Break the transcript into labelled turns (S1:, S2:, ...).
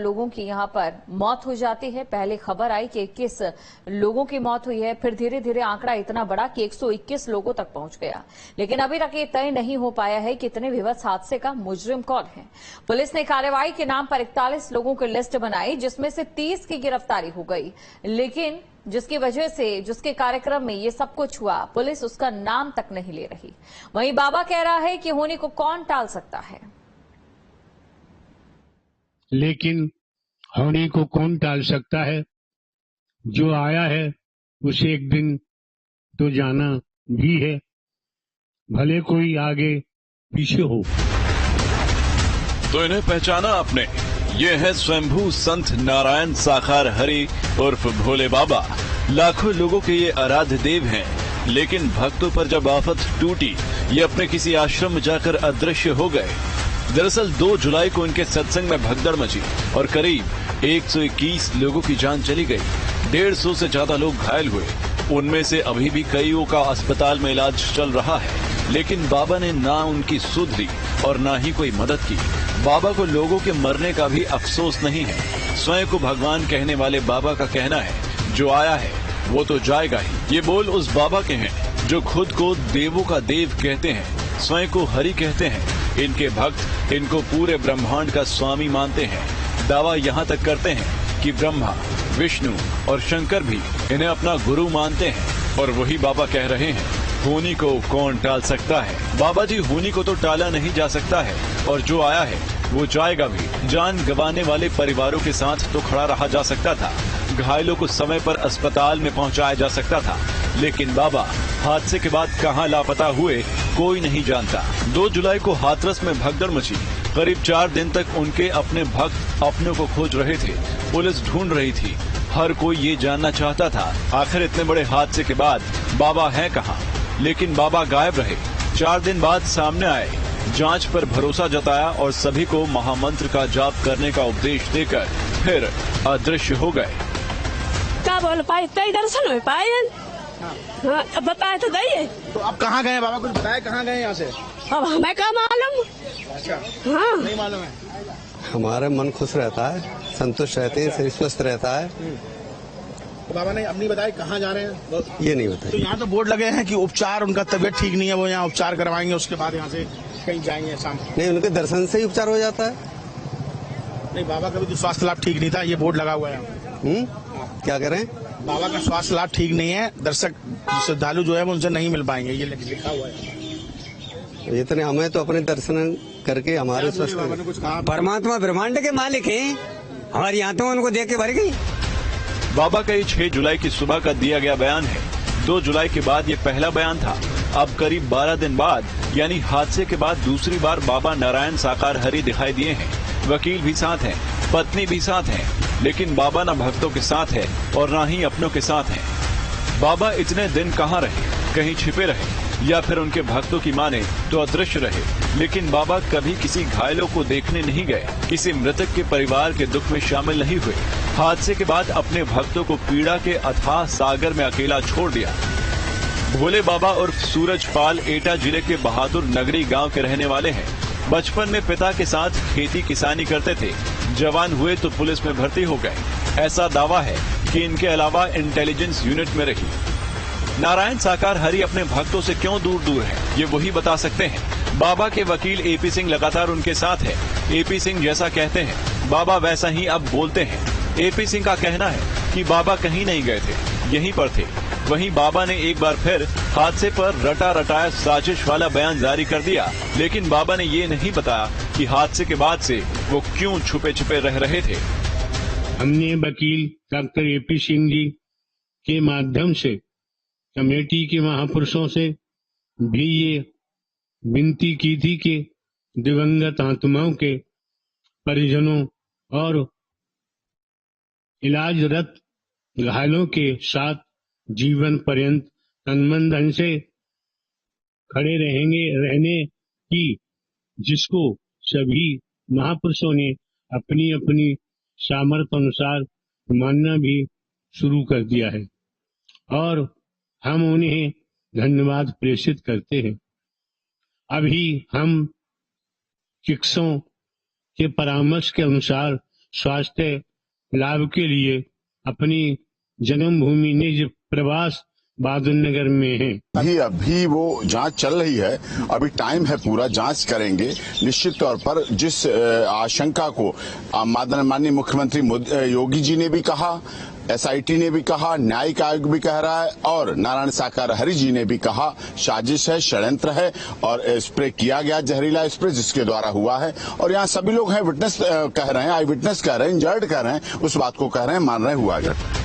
S1: लोगों की यहां पर मौत हो जाती है। पहले खबर आई कि 21 लोगों की मौत हुई है, फिर धीरे धीरे आंकड़ा इतना बड़ा कि 121 लोगों तक पहुंच गया। लेकिन अभी तक ये तय नहीं हो पाया है कि इतने विभत्स हादसे का मुजरिम कौन है। पुलिस ने कार्रवाई के नाम पर 41 लोगों की लिस्ट बनाई, जिसमें से 30 की गिरफ्तारी हो गई, लेकिन जिसकी वजह से जिसके कार्यक्रम में ये सब कुछ हुआ, पुलिस उसका नाम तक नहीं ले रही। वहीं बाबा कह रहा है कि होने को कौन टाल सकता है,
S2: लेकिन होने को कौन टाल सकता है। जो आया है उसे एक दिन तो जाना भी है, भले कोई आगे पीछे हो।
S3: तो इन्हें पहचाना आपने, ये है स्वयंभू संत नारायण साकार हरि उर्फ भोले बाबा। लाखों लोगों के ये आराध्य देव हैं, लेकिन भक्तों पर जब आफत टूटी, ये अपने किसी आश्रम में जाकर अदृश्य हो गए। दरअसल 2 जुलाई को इनके सत्संग में भगदड़ मची और करीब 121 लोगों की जान चली गई। 150 से ज्यादा लोग घायल हुए। उनमें से अभी भी कईयों का अस्पताल में इलाज चल रहा है, लेकिन बाबा ने ना उनकी सुध ली और ना ही कोई मदद की। बाबा को लोगों के मरने का भी अफसोस नहीं है। स्वयं को भगवान कहने वाले बाबा का कहना है, जो आया है वो तो जाएगा ही। ये बोल उस बाबा के हैं जो खुद को देवों का देव कहते हैं, स्वयं को हरि कहते हैं। इनके भक्त इनको पूरे ब्रह्मांड का स्वामी मानते हैं। दावा यहाँ तक करते हैं कि ब्रह्मा, विष्णु और शंकर भी इन्हें अपना गुरु मानते हैं। और वही बाबा कह रहे हैं, होनी को कौन टाल सकता है। बाबा जी, होनी को तो टाला नहीं जा सकता है, और जो आया है वो जाएगा भी। जान गंवाने वाले परिवारों के साथ तो खड़ा रहा जा सकता था, घायलों को समय पर अस्पताल में पहुंचाया जा सकता था, लेकिन बाबा हादसे के बाद कहां लापता हुए कोई नहीं जानता। 2 जुलाई को हाथरस में भगदड़ मची। करीब 4 दिन तक उनके अपने भक्त अपनों को खोज रहे थे। पुलिस ढूंढ रही थी। हर कोई ये जानना चाहता था, आखिर इतने बड़े हादसे के बाद बाबा है कहाँ। लेकिन बाबा गायब रहे। 4 दिन बाद सामने आए, जांच पर भरोसा जताया और सभी को महामंत्र का जाप करने का उपदेश देकर फिर अदृश्य हो गए।
S4: क्या बोल पाए, कई दर्शन हो पाए। हाँ, अब बताए तो दही।
S5: तो आप कहाँ गए, बाबा कुछ बताया कहाँ गए यहाँ से?
S4: अब हमें क्या मालूम।
S5: अच्छा,
S4: हाँ,
S5: नहीं मालूम है।
S6: हमारा मन खुश रहता है, संतुष्ट रहते हैं, शरीर स्वस्थ रहता है।
S5: तो बाबा ने अब नहीं बताया कहाँ जा रहे हैं?
S6: ये नहीं बताया।
S5: तो यहाँ तो बोर्ड लगे हैं कि उपचार, उनका तबीयत ठीक नहीं है, वो यहाँ उपचार करवाएंगे, उसके बाद यहाँ से कहीं जाएंगे शाम।
S6: नहीं, उनके दर्शन से ही उपचार हो जाता है।
S5: नहीं, बाबा का भी तो स्वास्थ्य लाभ ठीक नहीं था, ये बोर्ड लगा हुआ है।
S6: क्या कह रहे हैं?
S5: बाबा का स्वास्थ्य लाभ ठीक नहीं है, दर्शक श्रद्धालु जो है वो उनसे नहीं मिल पाएंगे, ये लिखा हुआ है।
S6: इतने हमें तो अपने दर्शन करके हमारे स्वस्थ।
S5: बाबा ने कुछ कहा?
S7: परमात्मा ब्रह्मांड के मालिक हैं, हमारे यहाँ तो उनको देख के भर गई।
S3: बाबा का ये 6 जुलाई की सुबह का दिया गया बयान है। 2 जुलाई के बाद ये पहला बयान था। अब करीब 12 दिन बाद, यानी हादसे के बाद दूसरी बार बाबा नारायण साकार हरि दिखाई दिए हैं। वकील भी साथ हैं, पत्नी भी साथ है, लेकिन बाबा न भक्तों के साथ है और न ही अपनों के साथ है। बाबा इतने दिन कहाँ रहे? कहीं छिपे रहे, या फिर उनके भक्तों की माने तो अदृश्य रहे। लेकिन बाबा कभी किसी घायलों को देखने नहीं गए, किसी मृतक के परिवार के दुख में शामिल नहीं हुए। हादसे के बाद अपने भक्तों को पीड़ा के अथाह सागर में अकेला छोड़ दिया। भोले बाबा उर्फ सूरज पाल एटा जिले के बहादुर नगरी गांव के रहने वाले हैं। बचपन में पिता के साथ खेती किसानी करते थे। जवान हुए तो पुलिस में भर्ती हो गए। ऐसा दावा है कि इनके अलावा इंटेलिजेंस यूनिट में रही। नारायण साकार हरि अपने भक्तों से क्यों दूर दूर है, ये वही बता सकते हैं। बाबा के वकील एपी सिंह लगातार उनके साथ है। एपी सिंह जैसा कहते हैं, बाबा वैसा ही अब बोलते हैं। एपी सिंह का कहना है कि बाबा कहीं नहीं गए थे, यहीं पर थे। वहीं बाबा ने एक बार फिर हादसे पर रटा रटाया साजिश वाला बयान जारी कर दिया, लेकिन बाबा ने ये नहीं बताया कि हादसे के बाद से वो क्यों छुपे छुपे रह रहे थे।
S2: हमने वकील डॉक्टर एपी सिंह जी के माध्यम से कमेटी के महापुरुषों से भी ये विनती की थी कि दिवंगत आत्माओं के परिजनों और इलाजरत घायलों के साथ जीवन पर्यंत तन धन से खड़े रहने की, जिसको सभी महापुरुषों ने अपनी अपनी सामर्थ्य अनुसार मानना भी शुरू कर दिया है और हम उन्हें धन्यवाद प्रेषित करते हैं। अभी हम चिकित्सकों के परामर्श के अनुसार स्वास्थ्य लाभ के लिए अपनी जन्मभूमि निज प्रवास बहादुर नगर में है।
S8: अभी वो जांच चल रही है, अभी टाइम है, पूरा जांच करेंगे। निश्चित तौर पर जिस आशंका को माननीय मुख्यमंत्री योगी जी ने भी कहा, एसआईटी ने भी कहा, न्यायिक आयोग भी कह रहा है और नारायण साकार हरि जी ने भी कहा, साजिश है, षड्यंत्र है और स्प्रे किया गया, जहरीला स्प्रे जिसके द्वारा हुआ है। और यहाँ सभी लोग हैं, विटनेस कह रहे हैं, आई विटनेस कह रहे हैं, इंजर्ड कह रहे हैं, उस बात को कह रहे हैं, मान रहे हैं हुआ है।